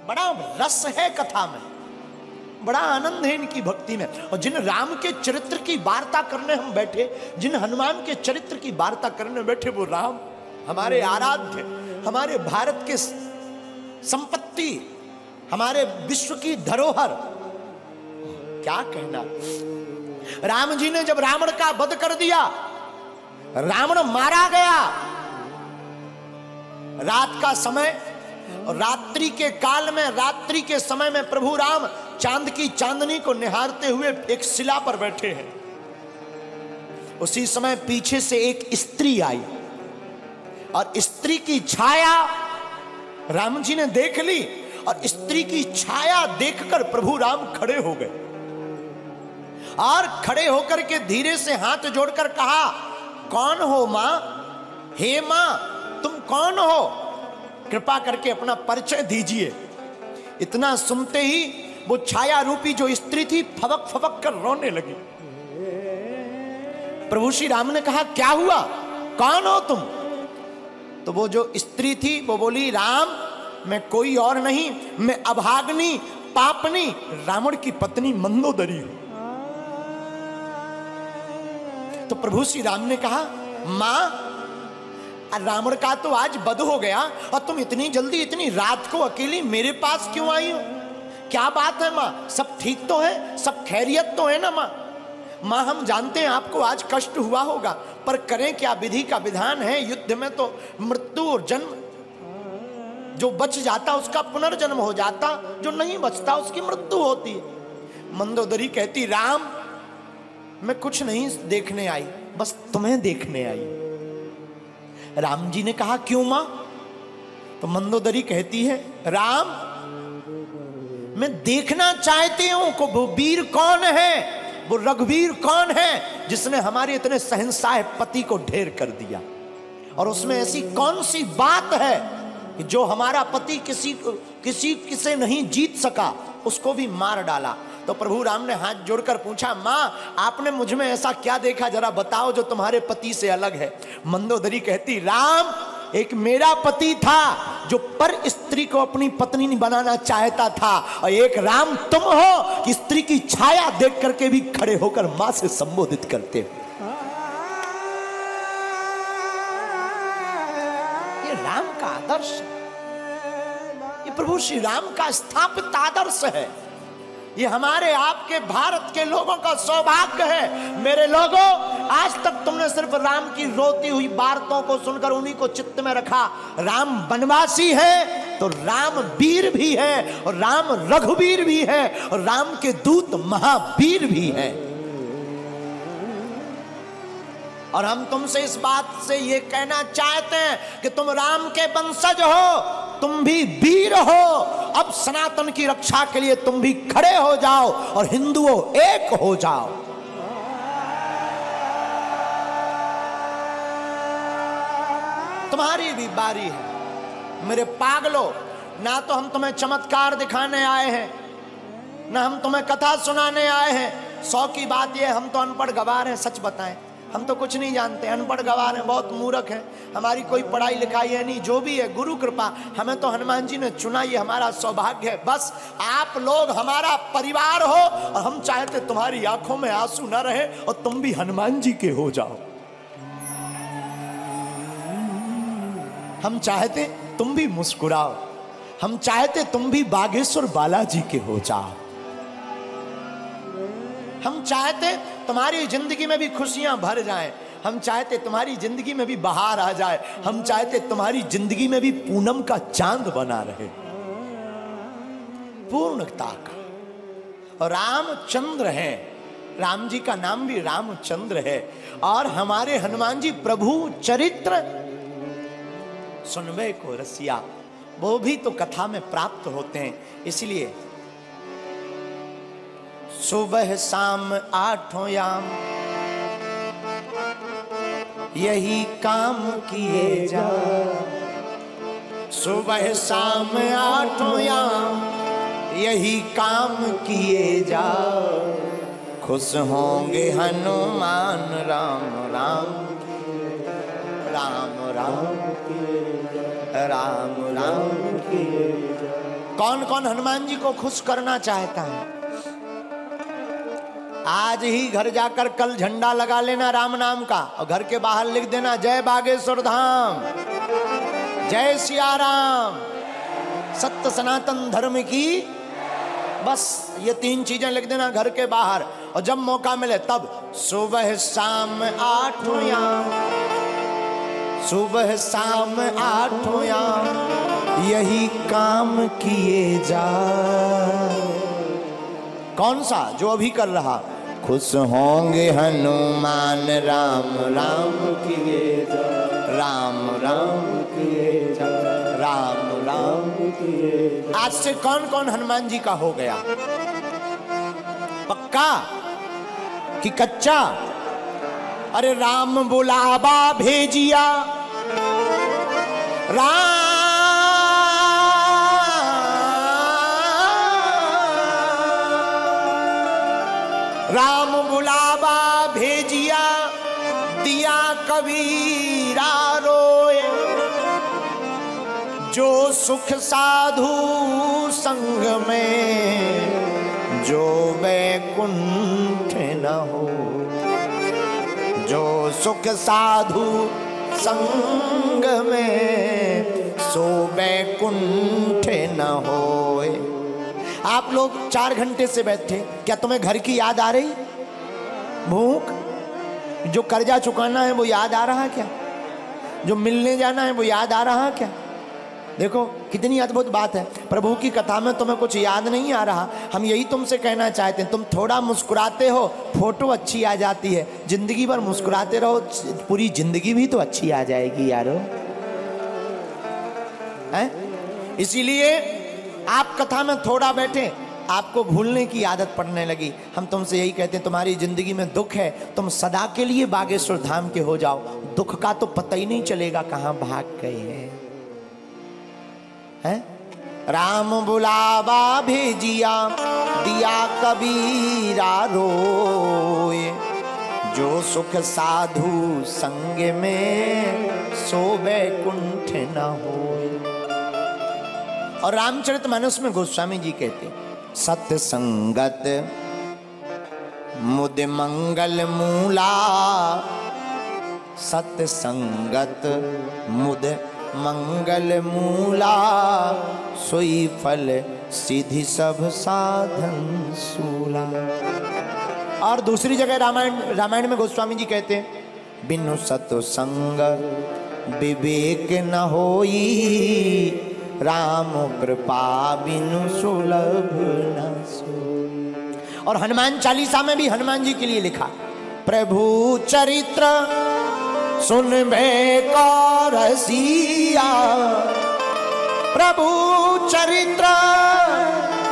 बड़ा रस है कथा में, बड़ा आनंद है इनकी भक्ति में। और जिन राम के चरित्र की वार्ता करने हम बैठे, जिन हनुमान के चरित्र की वार्ता करने बैठे, वो राम हमारे आराध्य, हमारे भारत के संपत्ति, हमारे विश्व की धरोहर, क्या कहना। राम जी ने जब रावण का वध कर दिया, रावण मारा गया, रात का समय और रात्रि के काल में, रात्रि के समय में प्रभु राम चांद की चांदनी को निहारते हुए एक शिला पर बैठे हैं। उसी समय पीछे से एक स्त्री आई और स्त्री की छाया राम जी ने देख ली, और स्त्री की छाया देखकर प्रभु राम खड़े हो गए और खड़े होकर के धीरे से हाथ जोड़कर कहा, कौन हो मां? हे मां, तुम कौन हो? कृपा करके अपना परिचय दीजिए। इतना सुनते ही वो छाया रूपी जो स्त्री थी फबक फबक कर रोने लगी। प्रभु श्री राम ने कहा, क्या हुआ, कौन हो तुम? तो वो जो स्त्री थी वो बोली, राम मैं कोई और नहीं, मैं अभाग्नि पापनी रावण की पत्नी मंदोदरी हूं। तो प्रभु श्री राम ने कहा, मां रावण का तो आज वध हो गया और तुम इतनी जल्दी इतनी रात को अकेली मेरे पास क्यों आई हो? क्या बात है मां, सब ठीक तो है, सब खैरियत तो है ना मां? मां हम जानते हैं आपको आज कष्ट हुआ होगा, पर करें क्या, विधि का विधान है, युद्ध में तो मृत्यु और जन्म, जो बच जाता उसका पुनर्जन्म हो जाता, जो नहीं बचता उसकी मृत्यु होती है। मंदोदरी कहती, राम मैं कुछ नहीं देखने आई, बस तुम्हें देखने आई। राम जी ने कहा, क्यों मां? तो मंदोदरी कहती है, राम मैं देखना चाहती हूं को वो वीर कौन है, वो रघुवीर कौन है जिसने हमारे इतने शहंशाह पति को ढेर कर दिया, और उसमें ऐसी कौन सी बात है कि जो हमारा पति किसी से नहीं जीत सका, उसको भी मार डाला। तो प्रभु राम ने हाथ जोड़कर पूछा, मां आपने मुझ में ऐसा क्या देखा, जरा बताओ जो तुम्हारे पति से अलग है। मंदोदरी कहती, राम एक मेरा पति था जो पर स्त्री को अपनी पत्नी बनाना चाहता था, और एक राम तुम हो कि स्त्री की छाया देख करके भी खड़े होकर मां से संबोधित करते हो। ये राम का आदर्श, ये प्रभु श्री राम का स्थापित आदर्श है। ये हमारे आपके भारत के लोगों का सौभाग्य है। मेरे लोगों, आज तक तुमने सिर्फ राम की रोती हुई वार्ताओं को सुनकर उन्हीं को चित्त में रखा। राम वनवासी है तो राम वीर भी है, और राम रघुवीर भी है, और राम के दूत महावीर भी है। और हम तुमसे इस बात से ये कहना चाहते हैं कि तुम राम के वंशज हो, तुम भी वीर हो। अब सनातन की रक्षा के लिए तुम भी खड़े हो जाओ और हिंदुओं एक हो जाओ। तुम्हारी भी बारी है मेरे पागलों। ना तो हम तुम्हें चमत्कार दिखाने आए हैं, ना हम तुम्हें कथा सुनाने आए हैं। 100 की बात यह, हम तो अनपढ़ गवार हैं। सच बताएं, हम तो कुछ नहीं जानते, अनपढ़ गवार हैं, बहुत मूर्ख हैं, हमारी कोई पढ़ाई लिखाई है नहीं। जो भी है गुरु कृपा, हमें तो हनुमान जी ने चुना, ये हमारा सौभाग्य है। बस आप लोग हमारा परिवार हो, और हम चाहते तुम्हारी आंखों में आंसू न रहे और तुम भी हनुमान जी के हो जाओ। हम चाहते तुम भी मुस्कुराओ, हम चाहते तुम भी बागेश्वर बालाजी के हो जाओ। हम चाहते तुम्हारी जिंदगी में भी खुशियां भर जाएं, हम चाहते तुम्हारी जिंदगी में भी बहार आ जाए, हम चाहते तुम्हारी जिंदगी में भी पूनम का चांद बना रहे, पूर्णता का। और रामचंद्र है, राम जी का नाम भी रामचंद्र है। और हमारे हनुमान जी प्रभु चरित्र सुनवे को रसिया, वो भी तो कथा में प्राप्त होते हैं। इसलिए सुबह शाम 8 याम यही काम किए जा, सुबह शाम 8 याम यही काम किए जा, खुश होंगे हनुमान राम राम राम राम राम राम किए जा। कौन कौन हनुमान जी को खुश करना चाहता है? आज ही घर जाकर कल झंडा लगा लेना राम नाम का, और घर के बाहर लिख देना जय बागेश्वर धाम, जय सिया राम, सत्य सनातन धर्म की। बस ये 3 चीजें लिख देना घर के बाहर। और जब मौका मिले तब सुबह शाम 8 याम, सुबह शाम 8 याम यही काम किए जा। कौन सा? जो अभी कर रहा। खुश होंगे हनुमान राम राम किए जा, राम राम किए जा, राम राम किए जा। आज से कौन कौन हनुमान जी का हो गया? पक्का कि कच्चा? अरे राम बुलावा भेजिया, राम बुलावा भेजिया, दिया कबीरा रोए, जो सुख साधु संग में, जो वैकुंठ न हो, जो सुख साधु संग में, सो वैकुंठ न होए। आप लोग 4 घंटे से बैठे, क्या तुम्हें घर की याद आ रही? भूख? जो कर्जा चुकाना है वो याद आ रहा क्या? जो मिलने जाना है वो याद आ रहा क्या? देखो कितनी अद्भुत बात है। प्रभु की कथा में तुम्हें कुछ याद नहीं आ रहा। हम यही तुमसे कहना चाहते हैं, तुम थोड़ा मुस्कुराते हो, फोटो अच्छी आ जाती है। जिंदगी भर मुस्कुराते रहो, पूरी जिंदगी भी तो अच्छी आ जाएगी यारो। हैं? इसीलिए आप कथा में थोड़ा बैठे, आपको भूलने की आदत पड़ने लगी। हम तुमसे यही कहते हैं, तुम्हारी जिंदगी में दुख है, तुम सदा के लिए बागेश्वर धाम के हो जाओ। दुख का तो पता ही नहीं चलेगा कहां भाग गए हैं। राम बुलावा भेजिया, दिया कबीरा रोए, जो सुख साधु संग में, सो वैकुंठ न होए। और रामचरितमानस में गोस्वामी जी कहते, सत्य संगत मुद मंगल मूला, सत्य संगत मुद मंगल मूला, सोई फल सिद्धि सब साधन सूला। और दूसरी जगह रामायण में गोस्वामी जी कहते हैं, बिनु सत्व संग विवेक न होई, राम कृपा बिनु सुलभ न सोई। और हनुमान चालीसा में भी हनुमान जी के लिए लिखा, प्रभु चरित्र सुनबे को रसिया, प्रभु चरित्र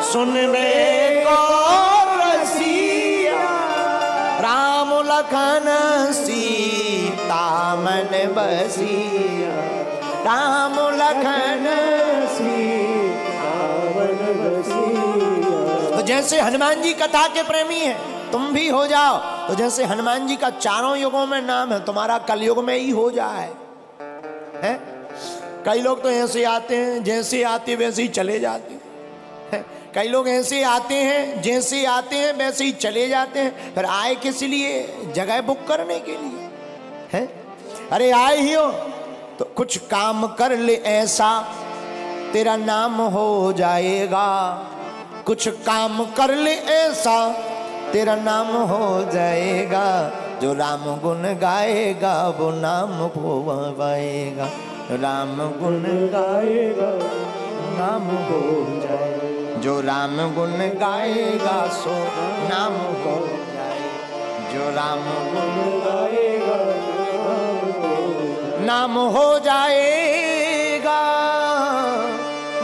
सुनबे को रसिया, राम लखन सीता मन बसिया, राम लखन सीता मन बसिया। तो जैसे हनुमान जी कथा के प्रेमी हैं, तुम भी हो जाओ। तो जैसे हनुमान जी का चारों युगों में नाम है, तुम्हारा कलयुग में ही हो जाए। हैं? कई लोग तो ऐसे आते हैं, जैसे आते वैसे ही चले जाते हैं। कई लोग ऐसे आते हैं, जैसे आते हैं वैसे ही चले जाते हैं। फिर आए किस लिए? जगह बुक करने के लिए। हैं? अरे आए ही हो तो कुछ काम कर ले ऐसा, तेरा नाम हो जाएगा। कुछ काम कर ले ऐसा, तेरा नाम हो जाएगा। जो राम गुण गाएगा वो नाम पाएगा, राम गुण गाएगा नाम हो जाएगा। जो राम गुण गाएगा सो नाम हो जाएगा। जो राम गुण गाएगा नाम हो जाएगा,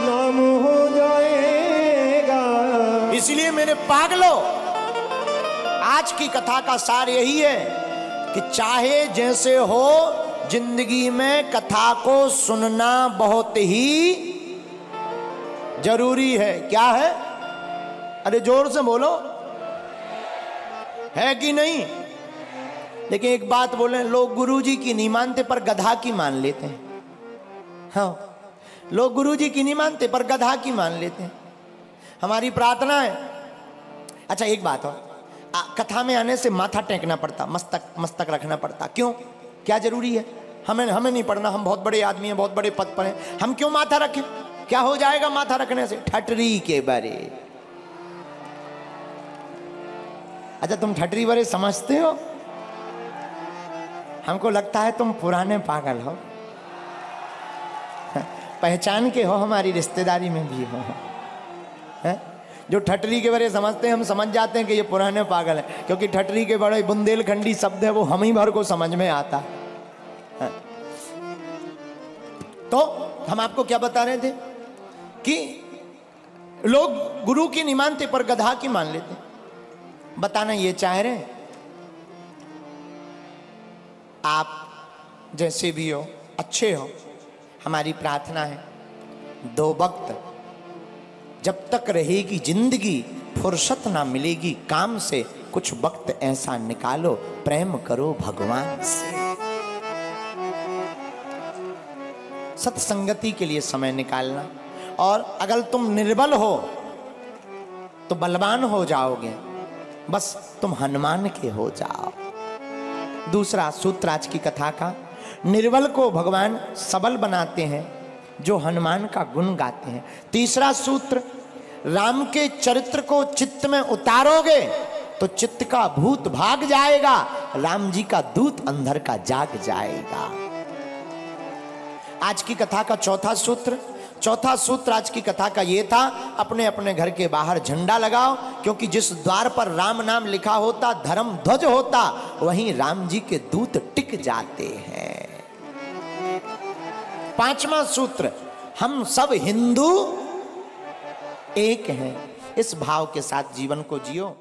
नाम हो जाएगा। इसलिए मेरे पागलों, आज की कथा का सार यही है कि चाहे जैसे हो, जिंदगी में कथा को सुनना बहुत ही जरूरी है। क्या है? अरे जोर से बोलो, है कि नहीं? लेकिन एक बात बोले, लोग गुरुजी की नहीं मानते पर गधा की मान लेते हैं। हाँ, लोग गुरु जी की नहीं मानते पर गधा की मान लेते हैं। हमारी प्रार्थना है। अच्छा एक बात हो, कथा में आने से माथा टेकना पड़ता, मस्तक रखना पड़ता, क्यों? क्या जरूरी है? हमें नहीं पढ़ना, हम बहुत बड़े आदमी हैं, बहुत बड़े पद पर हैं, हम क्यों माथा रखें? क्या हो जाएगा माथा रखने से? ठटरी के बारे। अच्छा तुम ठटरी बारे समझते हो? हमको लगता है तुम पुराने पागल हो, पहचान के हो, हमारी रिश्तेदारी में भी हो। है? जो ठटरी के बारे समझते हैं हम समझ जाते हैं कि ये पुराने पागल है, क्योंकि ठटरी के बड़े बुंदेलखंडी शब्द है वो हम ही भर को समझ में आता है। तो हम आपको क्या बता रहे थे कि लोग गुरु की नहीं मानते पर गधा की मान लेते। बताना ये चाह रहे हैं आप जैसे भी हो अच्छे हो। हमारी प्रार्थना है 2 वक्त जब तक रहेगी जिंदगी फुर्सत ना मिलेगी काम से, कुछ वक्त ऐसा निकालो प्रेम करो भगवान से। सत्संगति के लिए समय निकालना। और अगर तुम निर्बल हो तो बलवान हो जाओगे, बस तुम हनुमान के हो जाओ। दूसरा सूत्र आज की कथा का, निर्बल को भगवान सबल बनाते हैं जो हनुमान का गुण गाते हैं। तीसरा सूत्र, राम के चरित्र को चित्त में उतारोगे तो चित्त का भूत भाग जाएगा, राम जी का दूत अंदर का जाग जाएगा। आज की कथा का चौथा सूत्र आज की कथा का ये था, अपने अपने घर के बाहर झंडा लगाओ, क्योंकि जिस द्वार पर राम नाम लिखा होता, धर्म ध्वज होता, वहीं राम जी के दूत टिक जाते हैं। 5वां सूत्र, हम सब हिंदू एक हैं। इस भाव के साथ जीवन को जियो।